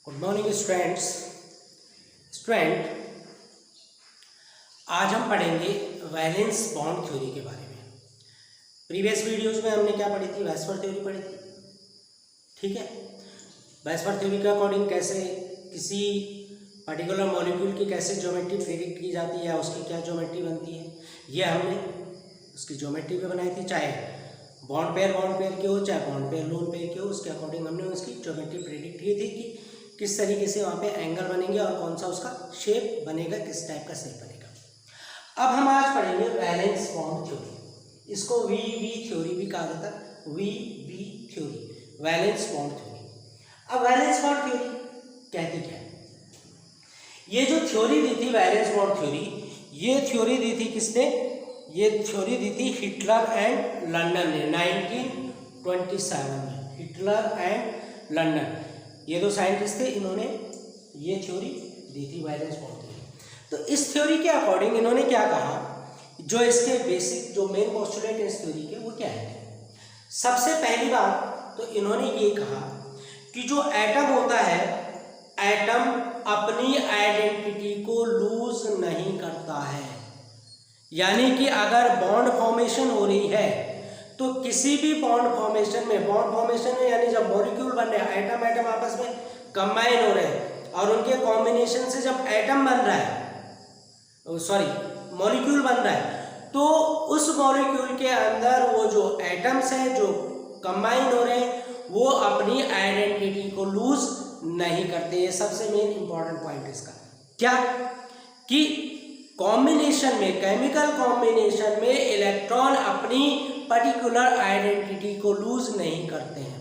Good morning students. Student, आज हम पढ़ेंगे वैलेंस बॉन्ड थ्योरी के बारे में। प्रीवियस वीडियोस में हमने क्या पढ़ी थी? वेस्पर थ्योरी पढ़ी थी। ठीक है, वेस्पर थ्योरी के अकॉर्डिंग कैसे किसी पर्टिकुलर मॉलिक्यूल की कैसे ज्योमेट्री प्रेडिक्ट की जाती है, उसकी क्या ज्योमेट्री बनती है, ये हमने उसकी ज्योमेट्री पे बनाई थी। चाहे बॉन्ड पेयर की हो, चाहे बॉन्ड पेयर लोन पेयर की हो, उसके अकॉर्डिंग हमने उसकी ज्योमेट्री प्रेडिक्ट की थी कि किस तरीके से वहाँ पे एंगल बनेंगे और कौन सा उसका शेप बनेगा, किस टाइप का शेप बनेगा। अब हम आज पढ़ेंगे वैलेंस बॉन्ड थ्योरी। इसको वी थ्योरी भी कहा जाता है, V theory, valence bond theory. अब वैलेंस बॉन्ड थ्योरी कहती क्या है? ये जो थ्योरी दी थी वैलेंस बॉन्ड थ्योरी, ये थ्योरी दी थी किसने? ये थ्योरी दी थी हिटलर एंड लंदन ने 1927 में। हिटलर एंड लंदन, ये दो साइंटिस्ट थे, इन्होंने ये थ्योरी दी थी वैलेंस बॉन्ड थ्योरी। तो इस थ्योरी के अकॉर्डिंग इन्होंने क्या कहा, जो इसके बेसिक जो मेन पोस्टुलेट है इस थ्योरी के वो क्या है? सबसे पहली बात तो इन्होंने ये कहा कि जो एटम होता है, एटम अपनी आइडेंटिटी को लूज नहीं करता है। यानी कि अगर बॉन्ड फॉर्मेशन हो रही है तो किसी भी बॉन्ड फॉर्मेशन में यानी जब मॉलिक्यूल बन रहे हैं, एटम आपस में कंबाइन हो रहे हैं और उनके कॉम्बिनेशन से जब एटम बन रहा है, मॉलिक्यूल बन रहा है, तो उस मॉलिक्यूल के अंदर वो जो एटम्स हैं जो कंबाइन हो रहे हैं वो अपनी आइडेंटिटी को लूज नहीं करते। ये सबसे मेन इंपॉर्टेंट पॉइंट इसका क्या, कि कॉम्बिनेशन में, केमिकल कॉम्बिनेशन में इलेक्ट्रॉन अपनी पर्टिकुलर आइडेंटिटी को लूज नहीं करते हैं।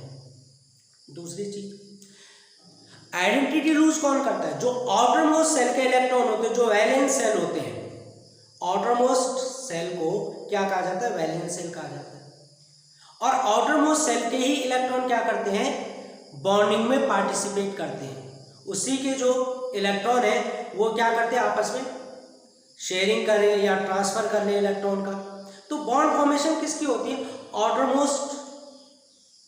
दूसरी चीज, आइडेंटिटी लूज कौन करता है? जो आउटर मोस्ट सेल के इलेक्ट्रॉन होते हैं, जो वैलेंस सेल होते हैं। आउटर मोस्ट सेल को क्या कहा जाता है? वैलेंस सेल कहा जाता है। और आउटर मोस्ट सेल के ही इलेक्ट्रॉन क्या करते हैं? बॉन्डिंग में पार्टिसिपेट करते हैं। उसी के जो इलेक्ट्रॉन है वो क्या करते हैं? आपस में शेयरिंग कर रहे हैं या ट्रांसफर कर रहे हैं इलेक्ट्रॉन का। तो बॉन्ड फॉर्मेशन किसकी होती है? आउटर मोस्ट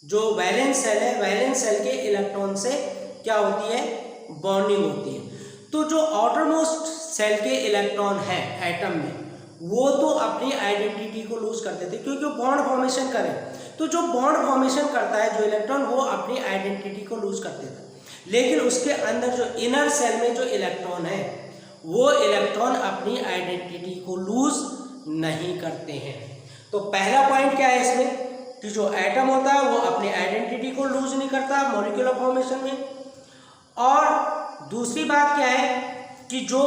जो वैलेंस सेल है, वैलेंस सेल के इलेक्ट्रॉन से क्या होती है? बॉन्डिंग होती है। तो जो आउटर मोस्ट सेल के इलेक्ट्रॉन है एटम में, वो तो अपनी आइडेंटिटी को लूज करते थे क्योंकि बॉन्ड फॉर्मेशन करे। तो जो बॉन्ड फॉर्मेशन करता है जो इलेक्ट्रॉन, वो अपनी आइडेंटिटी को लूज करते थे। लेकिन उसके अंदर जो इनर सेल में जो इलेक्ट्रॉन है, वो इलेक्ट्रॉन अपनी आइडेंटिटी को लूज नहीं करते हैं। तो पहला पॉइंट क्या है इसमें, कि जो एटम होता है वो अपनी आइडेंटिटी को लूज नहीं करता मॉलिक्यूलर फॉर्मेशन में। और दूसरी बात क्या है कि जो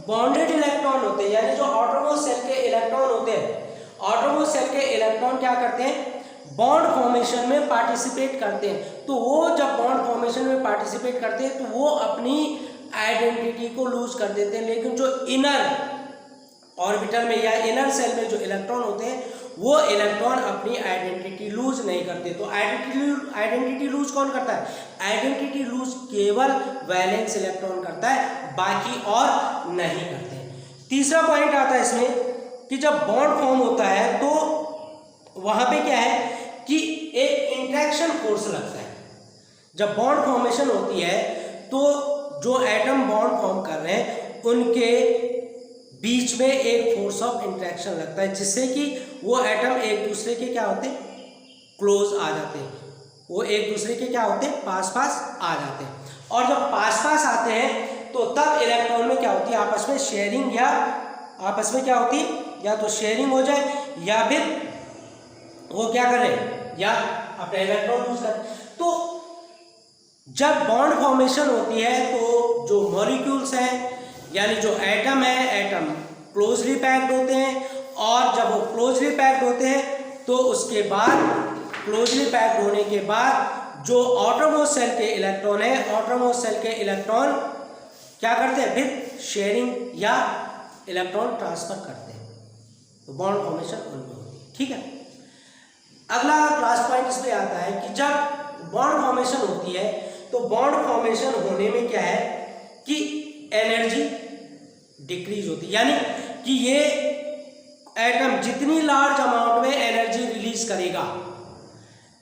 बॉन्डेड इलेक्ट्रॉन होते हैं, यानी जो आउटरमोस्ट सेल के इलेक्ट्रॉन होते हैं, आउटरमोस्ट सेल के इलेक्ट्रॉन क्या करते हैं? बॉन्ड फॉर्मेशन में पार्टिसिपेट करते हैं। तो वो जब बॉन्ड फॉर्मेशन में पार्टिसिपेट करते हैं तो वो अपनी आइडेंटिटी को लूज कर देते हैं। लेकिन जो इनर ऑर्बिटल में या इनर सेल में जो इलेक्ट्रॉन होते हैं, वो इलेक्ट्रॉन अपनी आइडेंटिटी लूज नहीं करते। तो आइडेंटिटी लूज कौन करता है? आइडेंटिटी लूज केवल वैलेंस इलेक्ट्रॉन करता है, बाकी और नहीं करते। तीसरा पॉइंट आता है इसमें कि जब बॉन्ड फॉर्म होता है तो वहां पे क्या है कि एक इंट्रैक्शन फोर्स लगता है। जब बॉन्ड फॉर्मेशन होती है तो जो एटम बॉन्ड फॉर्म कर रहे हैं उनके बीच में एक फोर्स ऑफ इंट्रैक्शन लगता है, जिससे कि वो एटम एक दूसरे के क्या होते हैं? क्लोज आ जाते हैं। वो एक दूसरे के क्या होते हैं? पास आ जाते हैं। और जब पास आते हैं तो तब इलेक्ट्रॉन में क्या होती है? आपस में शेयरिंग, या आपस में क्या होती है? या तो शेयरिंग हो जाए या फिर वो क्या करे, या अपना इलेक्ट्रॉन लूज कर। तो जब बॉन्ड फॉर्मेशन होती है तो जो मॉलिक्यूल्स हैं, यानी जो एटम है, एटम क्लोजली पैक्ड होते हैं। और जब वो क्लोजली पैक्ड होते हैं तो उसके बाद क्लोजली पैक्ड होने के बाद जो आउटरमोस्ट सेल के इलेक्ट्रॉन है, आउटरमोस्ट सेल के इलेक्ट्रॉन क्या करते हैं? फिर शेयरिंग या इलेक्ट्रॉन ट्रांसफर करते हैं। तो बॉन्ड फॉर्मेशन उनमें होती है। ठीक है, अगला लास्ट पॉइंट इसमें आता है कि जब बॉन्ड फॉर्मेशन होती है तो बॉन्ड फॉर्मेशन होने में क्या है कि एनर्जी डिक्रीज होती है। यानी कि ये एटम जितनी लार्ज अमाउंट में एनर्जी रिलीज करेगा,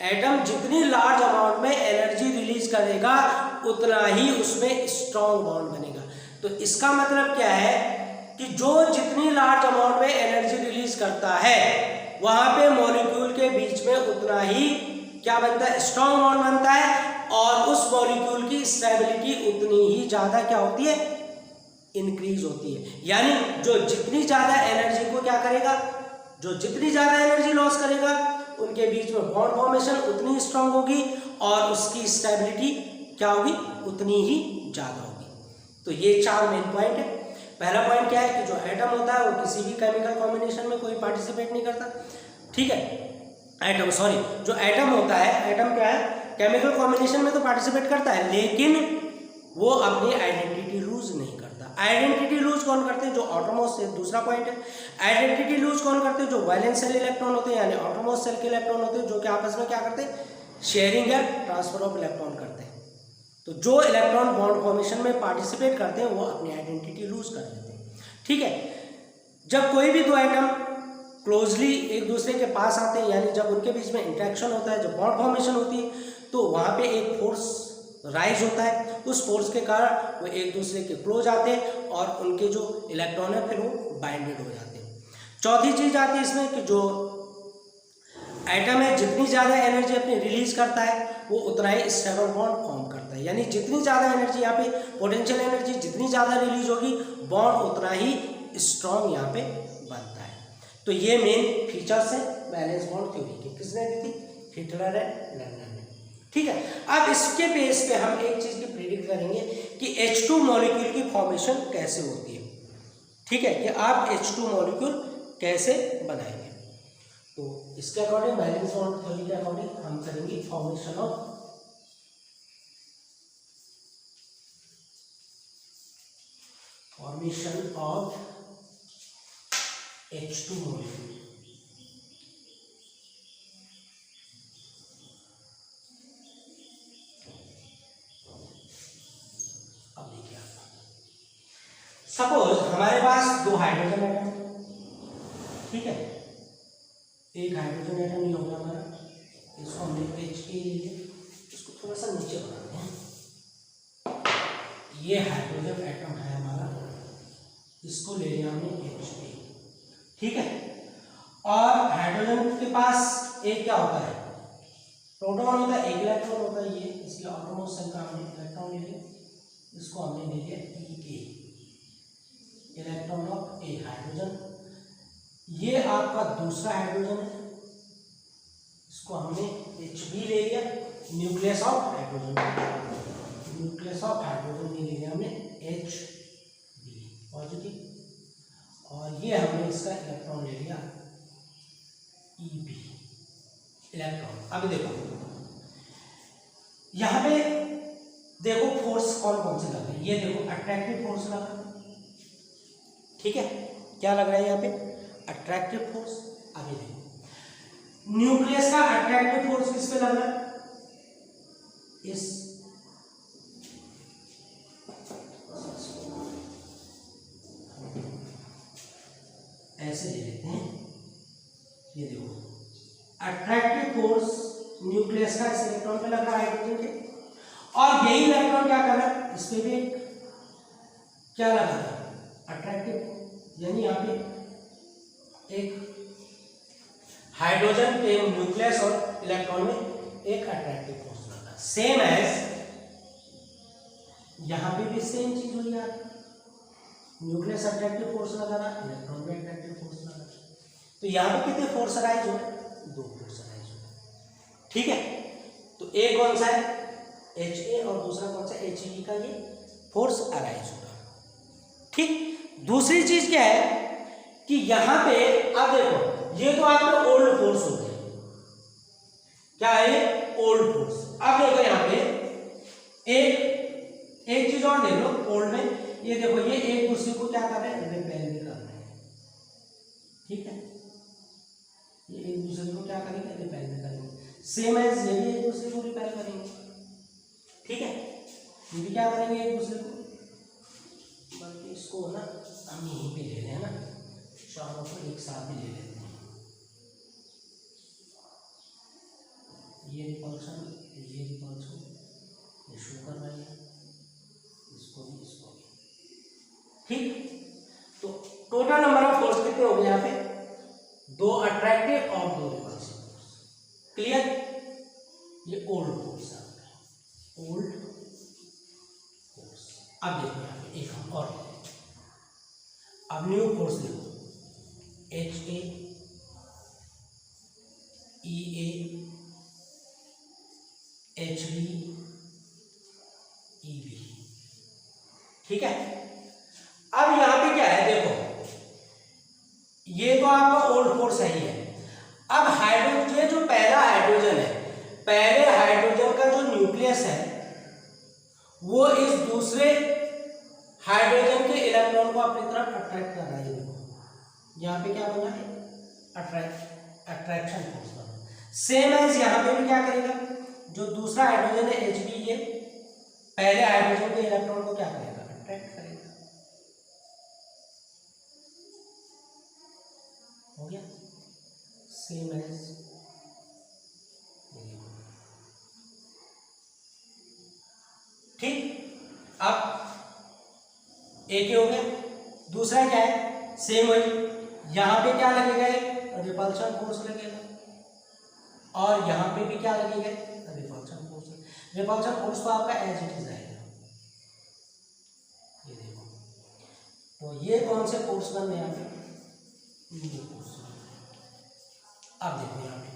एटम जितनी लार्ज अमाउंट में एनर्जी रिलीज करेगा उतना ही उसमें स्ट्रॉन्ग बॉन्ड बनेगा। तो इसका मतलब क्या है कि जो जितनी लार्ज अमाउंट में एनर्जी रिलीज करता है वहां पे मॉलिक्यूल के बीच में उतना ही क्या बनता है, स्ट्रॉन्ग बॉन्ड बनता है, और उस मॉलिक्यूल की स्टेबिलिटी उतनी ही ज्यादा क्या होती है, इंक्रीज होती है। यानी जो जितनी ज्यादा एनर्जी को क्या करेगा, जो जितनी ज्यादा एनर्जी लॉस करेगा उनके बीच में बॉन्ड फॉर्मेशन उतनी स्ट्रांग होगी और उसकी स्टेबिलिटी क्या होगी, उतनी ही ज्यादा होगी। तो ये 4 मेन पॉइंट है। पहला पॉइंट क्या है कि जो एटम होता है वो किसी भी केमिकल कॉम्बिनेशन में कोई पार्टिसिपेट नहीं करता, ठीक है। एटम सॉरी जो एटम होता है, एटम क्या है, केमिकल कॉम्बिनेशन में तो पार्टिसिपेट करता है लेकिन वो अपनी आइडेंटिटी लूज नहीं करता। आइडेंटिटी लूज कौन करते हैं, जो ऑटोमोस्ट से, दूसरा पॉइंट है आइडेंटिटी लूज कौन करते हैं, जो वैलेंस सेल इलेक्ट्रॉन होते हैं यानी ऑटोमोस्ट सेल के इलेक्ट्रॉन होते हैं, जो कि आपस में क्या करते हैं, शेयरिंग या ट्रांसफर ऑफ इलेक्ट्रॉन करते हैं। तो जो इलेक्ट्रॉन बॉन्ड फॉर्मेशन में पार्टिसिपेट करते हैं वो अपनी आइडेंटिटी लूज कर देते हैं, ठीक है। जब कोई भी दो एटम क्लोजली एक दूसरे के पास आते हैं यानी जब उनके बीच में इंटरेक्शन होता है, जब बॉन्ड फॉर्मेशन होती है, तो वहाँ पे एक फोर्स राइज होता है। उस फोर्स के कारण वो एक दूसरे के क्लोज आते हैं और उनके जो इलेक्ट्रॉन है फिर वो बाइंडेड हो जाते हैं। चौथी चीज आती है इसमें कि जो एटम है जितनी ज़्यादा एनर्जी अपनी रिलीज करता है वो उतना ही स्टेबल बॉन्ड फॉर्म करता है। यानी जितनी ज़्यादा एनर्जी यहाँ पे, पोटेंशियल एनर्जी जितनी ज़्यादा रिलीज होगी बॉन्ड उतना ही स्ट्रॉन्ग यहाँ पे बनता है। तो ये मेन फीचर्स हैं वैलेंस बॉन्ड थ्योरी के। किसने दी थी, हिटलर है, लर्नर ने, ठीक है। अब इसके बेस पे हम एक चीज़ की प्रेडिक्ट करेंगे कि H2 मॉलिक्यूल की फॉर्मेशन कैसे होती है, ठीक है, कि आप H2 मॉलिक्यूल कैसे बनाएंगे। तो इसके अकॉर्डिंग वैलेंस बॉन्ड थ्योरी के अकॉर्डिंग हम करेंगे फॉर्मेशन ऑफ H2 मॉलिक्यूल। अब देखिए सपोज हमारे पास 2 हाइड्रोजन एटम, ठीक है, एक हाइड्रोजन एटम ये होगा हमारा, इसको हमने H के लिए, इसको थोड़ा सा नीचे बनाते हैं। ये हाइड्रोजन एटम है हमारा, इसको ले लिया हमने H, ठीक है। और हाइड्रोजन के पास एक क्या होता है, प्रोटॉन होता है, एक इलेक्ट्रॉन होता है, ये इसके ऑटोमोस्ट सेल का हमने इलेक्ट्रॉन ले लिया, इसको हमने ले लिया E, electron of A hydrogen. ये आपका दूसरा हाइड्रोजन है, इसको हमने Hb ले लिया, nucleus of hydrogen, nucleus of hydrogen ले लिया हमने Hb पॉजिटिव, और ये हमने इसका इलेक्ट्रॉन ले लिया Eb इलेक्ट्रॉन। अब देखो यहाँ पे देखो फोर्स कौन कौन से लग रहे हैं, ये देखो अट्रैक्टिव फोर्स लग रहा है, ठीक है, क्या लग रहा है यहाँ पे, अट्रैक्टिव फोर्स। अभी देखो न्यूक्लियस का अट्रैक्टिव फोर्स किस पे लग रहा है, इस ऐसे ले लेते हैं, ये देखो अट्रैक्टिव फोर्स न्यूक्लियस का इस इलेक्ट्रॉन पे लग रहा है हाइड्रोजन के, और यही इलेक्ट्रॉन क्या कर रहा है, इस पे भी क्या लगा था, अट्रैक्टिव, यानी यहाँ पे एक हाइड्रोजन के न्यूक्लियस और इलेक्ट्रॉन में एक अट्रैक्टिव फोर्स लगा, सेम एज यहाँ पे भी सेम चीज हुई यार, न्यूक्लियस अट्रैक्टिव फोर्स लगा रहा, इलेक्ट्रॉन में अट्रैक्टिव फोर्स लगा। तो यहाँ पे कितने फोर्स अराइज हो, 2 फोर्स अराइज हो, ठीक है। तो एक कौन सा है Ha और दूसरा कौन सा He का, ये फोर्स अराइज होगा, ठीक। दूसरी चीज क्या है कि यहाँ पे अब देखो ये तो आपके ओल्ड फोर्स हो गए, क्या है, ओल्ड फोर्स। अब देखो यहाँ पे एक चीज और देख लो ओल्ड में, ये देखो ये एक दूसरे को क्या कर रहे हैं, रिपेल भी कर रहे हैं, ठीक है, ये एक दूसरे को क्या करेंगे, रिपेल भी करेंगे, सेम एज ये भी एक दूसरे को रिपेल करेंगे, ठीक है, ये भी क्या करेंगे एक दूसरे को, बल्कि इसको ना हम यहीं पे ले लें ना, चारों को एक साथ भी ले लेते हैं, ये रिपल्शन, ये रिपल्शन, ये शो करवाइए, इसको भी, इसको भी। ठीक, तो टोटल नंबर ऑफ फोर्स कितने हो गए यहाँ पे? 2 अट्रैक्टिव और 2 रिपल्सिव फोर्स। क्लियर? ये ओल्ड फोर्स है, ओल्ड फोर्स। अब देखो यहाँ पे एक हम और, अब न्यू फोर्स देखो, H A, E A, H B, E B. ठीक है, अब यहां पे क्या है देखो, ये तो आपका ओल्ड फोर्स सही है। अब हाइड्रोजन, ये जो पहला हाइड्रोजन है, पहले हाइड्रोजन का जो न्यूक्लियस है वो इस दूसरे हाइड्रोजन के इलेक्ट्रॉन को अपनी तरफ अट्रैक्ट कर रहा है। देखो यहाँ पे क्या बना है? अट्रैक्शन फोर्स बना। सेम एज यहाँ पे भी क्या करेगा, जो दूसरा हाइड्रोजन है एच बी, ये पहले हाइड्रोजन के इलेक्ट्रॉन को क्या करेगा? अट्रैक्ट करेगा। हो गया? सेम एज ठीक। अब एक ही हो गया, दूसरा क्या है? सेम वही, यहां पे क्या लगेगा? रिपल्शन फोर्स लगेगा, और यहां पे भी क्या लगेगा? Repulsion force. रिपल्शन फोर्स तो आपका एज इट इज आएगा। ये देखो, तो ये कौन से फोर्स बन रहे हैं? ये फोर्स। अब देखो यहाँ पे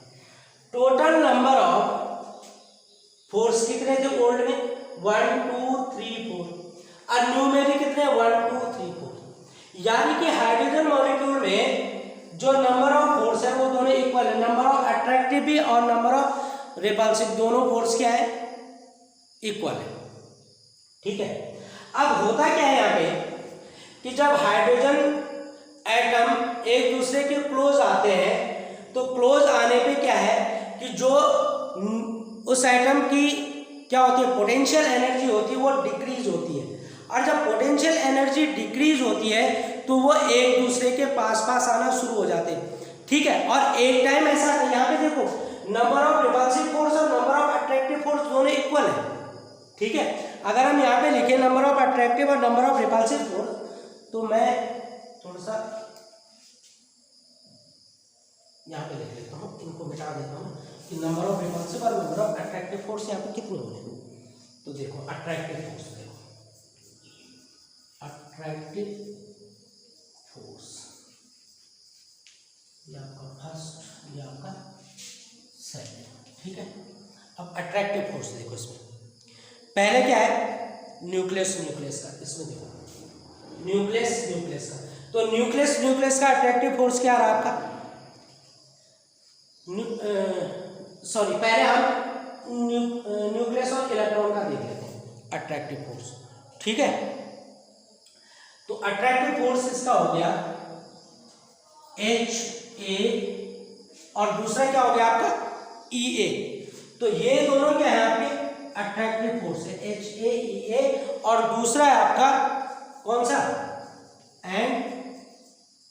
टोटल नंबर ऑफ फोर्स कितने थे ओल्ड में? 1 2 3 4, और न्यू में भी कितने? 1 2 3 4। यानी कि हाइड्रोजन मॉलिक्यूल में जो नंबर ऑफ फोर्स है वो दोनों इक्वल है। नंबर ऑफ अट्रैक्टिव भी और नंबर ऑफ रिपल्सिव, दोनों फोर्स क्या है? इक्वल है। ठीक है, अब होता क्या है यहाँ पे कि जब हाइड्रोजन एटम एक दूसरे के क्लोज आते हैं तो क्लोज आने पे क्या है कि जो उस एटम की क्या होती है? पोटेंशियल एनर्जी होती है, वो डिक्रीज होती है। और जब पोटेंशियल एनर्जी डिक्रीज होती है तो वो एक दूसरे के पास पास आना शुरू हो जाते हैं। ठीक है, और एक टाइम ऐसा यहाँ पे देखो, नंबर ऑफ रिपल्सिव फोर्स और नंबर ऑफ अट्रैक्टिव फोर्स दोनों इक्वल है। ठीक है, अगर हम यहाँ पे लिखे नंबर ऑफ अट्रैक्टिव और नंबर ऑफ रिपल्सिव फोर्स, तो मैं थोड़ा सा यहाँ पे लिख लेता हूँ, इनको मिटा देता हूँ कि नंबर ऑफ रिपल्सिव और नंबर ऑफ अट्रैक्टिव फोर्स यहाँ पे कितने हो रहे हैं। तो देखो अट्रैक्टिव फोर्स, देखो अट्रैक्टिव फोर्स, ये आपका फर्स्ट, ये आपका सेकंड। ठीक है, अब अट्रैक्टिव फोर्स देखो, इसमें पहले क्या है? न्यूक्लियस, न्यूक्लियस का, इसमें देखो न्यूक्लियस, न्यूक्लियस का, तो न्यूक्लियस, न्यूक्लियस का अट्रैक्टिव फोर्स क्या रहा आपका? सॉरी, पहले हम न्यूक्लियस और इलेक्ट्रॉन का देख लेते हैं अट्रैक्टिव फोर्स। ठीक है, तो अट्रैक्टिव फोर्स इसका हो गया एच ए, और दूसरा क्या हो गया आपका? ई ए। तो ये दोनों क्या है आपके? अट्रैक्टिव फोर्स है, एच ए ई ए, और दूसरा है आपका कौन सा? And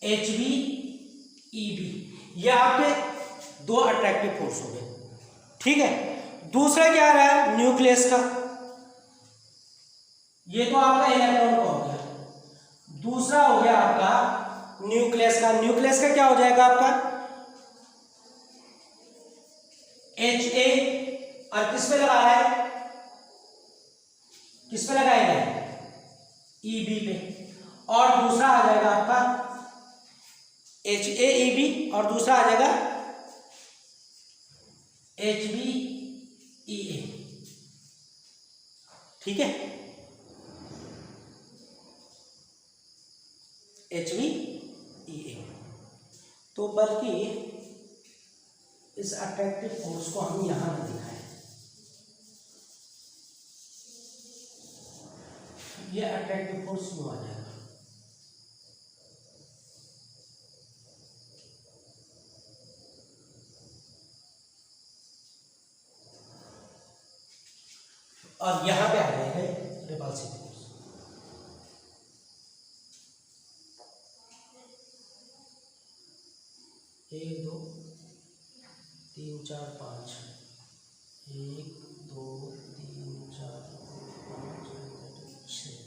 H B E B. ये आपके 2 अट्रैक्टिव फोर्स हो गए। ठीक है, दूसरा क्या रहा है? न्यूक्लियस का, ये तो आपका इलेक्ट्रॉन का हो गया। दूसरा हो गया आपका न्यूक्लियस का। न्यूक्लियस का क्या हो जाएगा आपका? एच ए, और किस पे लगा रहा है? किस पे लगाएगा? ई बी पे, और दूसरा आ जाएगा आपका एच ए ई बी, और दूसरा आ जाएगा एच बी ई ए। ठीक है, एच बी ई ए। तो बल्कि इस अट्रैक्टिव फोर्स को हम यहां पर दिखाएं, ये अट्रैक्टिव फोर्स क्यों आ जाएगा? और यहां पे आ जाएगा रिपल्सिव फोर्स। एक दो तीन चार पाँच, 1 2 3 4 5 6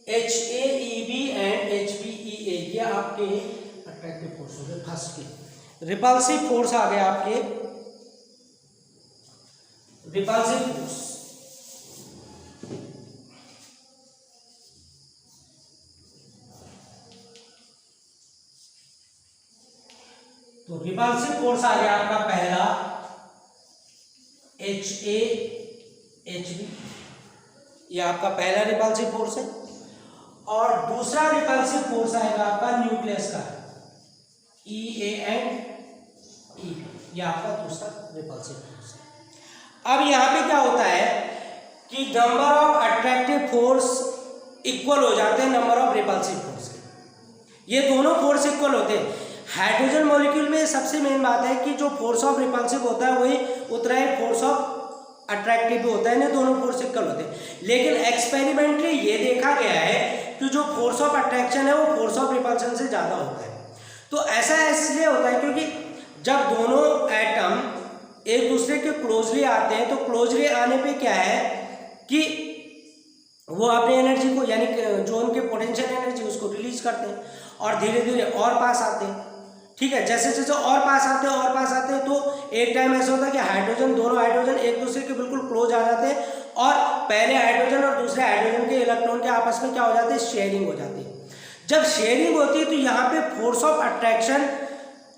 HAEB एंड HBEA ये आपके अट्रैक्टिव फोर्स हो गए फर्स्ट के। रिपल्सिव फोर्स आ गया आपके, रिपल्सिव फोर्स। तो रिपल्सिव फोर्स आ गया आपका पहला HAHB, ये आपका पहला रिपल्सिव फोर्स है। और दूसरा रिपल्सिव फोर्स आएगा आपका न्यूक्लियस का EA एंड E, ये आपका दूसरा रिपल्सिव फोर्स है। अब यहाँ पे क्या होता है कि number of attractive force equal हो जाते हैं नंबर ऑफ रिपल्सिव फोर्स के। ये दोनों फोर्स इक्वल होते हैं। हाइड्रोजन मॉलिक्यूल में सबसे मेन बात है कि जो फोर्स ऑफ रिपल्सिव होता है वही उतना ही फोर्स ऑफ अट्रैक्टिव भी होता है, ना दोनों फोर्स इक्वल होते हैं। लेकिन एक्सपेरिमेंटली ये देखा गया है कि जो फोर्स ऑफ अट्रैक्शन है वो फोर्स ऑफ रिपल्शन से ज़्यादा होता है। तो ऐसा इसलिए होता है क्योंकि जब दोनों एटम एक दूसरे के क्लोजली आते हैं तो क्लोजली आने पे क्या है कि वो अपनी एनर्जी को यानी जो उनके पोटेंशियल एनर्जी उसको रिलीज करते हैं और धीरे धीरे और पास आते हैं। ठीक है, जैसे जैसे और पास आते हैं तो एक टाइम ऐसा होता है कि हाइड्रोजन, दोनों हाइड्रोजन एक दूसरे के बिल्कुल क्लोज आ जाते हैं और पहले हाइड्रोजन और दूसरे हाइड्रोजन के इलेक्ट्रॉन के आपस में क्या हो जाते हैं, शेयरिंग हो जाती है। जब शेयरिंग होती है तो यहाँ पे फोर्स ऑफ अट्रैक्शन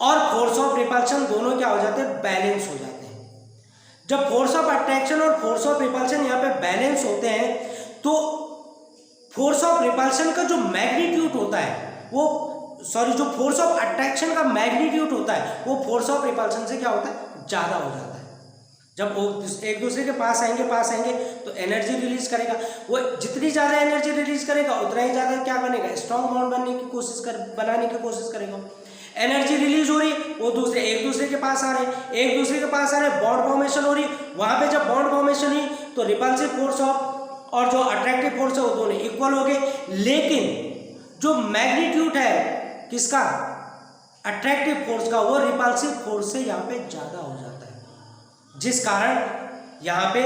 और फोर्स ऑफ रिपल्शन दोनों क्या हो जाते हैं, बैलेंस हो जाते हैं। जब फोर्स ऑफ अट्रैक्शन और फोर्स ऑफ रिपल्शन यहाँ पे बैलेंस होते हैं तो फोर्स ऑफ रिपल्शन का जो मैग्नीट्यूड होता है वो जो फोर्स ऑफ अट्रैक्शन का मैग्नीट्यूड होता है वो फोर्स ऑफ रिपल्शन से क्या होता है, ज़्यादा हो जाता है। जब वो एक दूसरे के पास आएंगे तो एनर्जी रिलीज करेगा। वो जितनी ज़्यादा एनर्जी रिलीज करेगा उतना ही ज़्यादा क्या बनेगा, स्ट्रॉन्ग बॉन्ड बनाने की कोशिश करेगा। एनर्जी रिलीज हो रही, वो एक दूसरे के पास आ रहे, बॉन्ड फॉर्मेशन हो रही। वहाँ पे जब बॉन्ड फॉर्मेशन हुई तो रिपल्सिव फोर्स और जो अट्रैक्टिव फोर्स है वो दोनों इक्वल हो गए। लेकिन जो मैग्नीट्यूड है किसका, अट्रैक्टिव फोर्स का, वो रिपल्सिव फोर्स से यहाँ पे ज़्यादा हो जाता है, जिस कारण यहाँ पे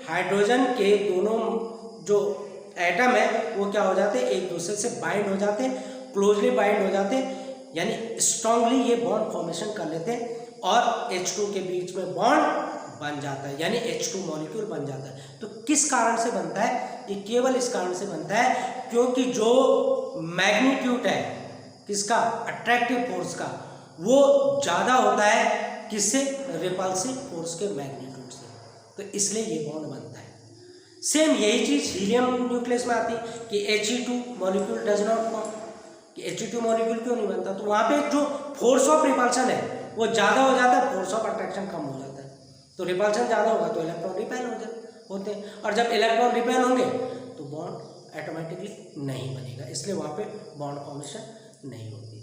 हाइड्रोजन के दोनों जो एटम है वो क्या हो जाते हैं, एक दूसरे से बाइंड हो जाते हैं, क्लोजली बाइंड हो जाते हैं, यानी स्ट्रांगली ये बॉन्ड फॉर्मेशन कर लेते हैं और H2 के बीच में बॉन्ड बन जाता है, यानी H2 मॉलिक्यूल बन जाता है। तो किस कारण से बनता है, ये केवल इस कारण से बनता है क्योंकि जो मैग्नीट्यूड है किसका, अट्रैक्टिव फोर्स का, वो ज़्यादा होता है किससे, रिपल्सिव फोर्स के मैग्नीट्यूड से। तो इसलिए ये बॉन्ड बनता है। सेम यही चीज़ हीलियम न्यूक्लियस में आती है कि He2 molecule does not form, कि He2 मॉलिक्यूल क्यों नहीं बनता, तो वहाँ पे जो फोर्स ऑफ रिपल्शन है वो ज़्यादा हो जाता है, फोर्स ऑफ अट्रैक्शन कम हो जाता है। तो रिपल्शन ज़्यादा होगा तो इलेक्ट्रॉन रिपेल होते हैं, और जब इलेक्ट्रॉन रिपेल होंगे तो बॉन्ड ऑटोमेटिकली नहीं बनेगा, इसलिए वहाँ पे बॉन्ड फॉर्मेशन नहीं होती।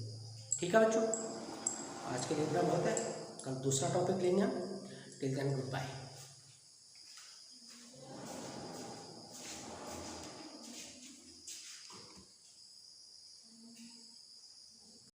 ठीक है बच्चों, आज के लिए इतना बहुत है, कल दूसरा टॉपिक लेंगे हम। Till then good bye.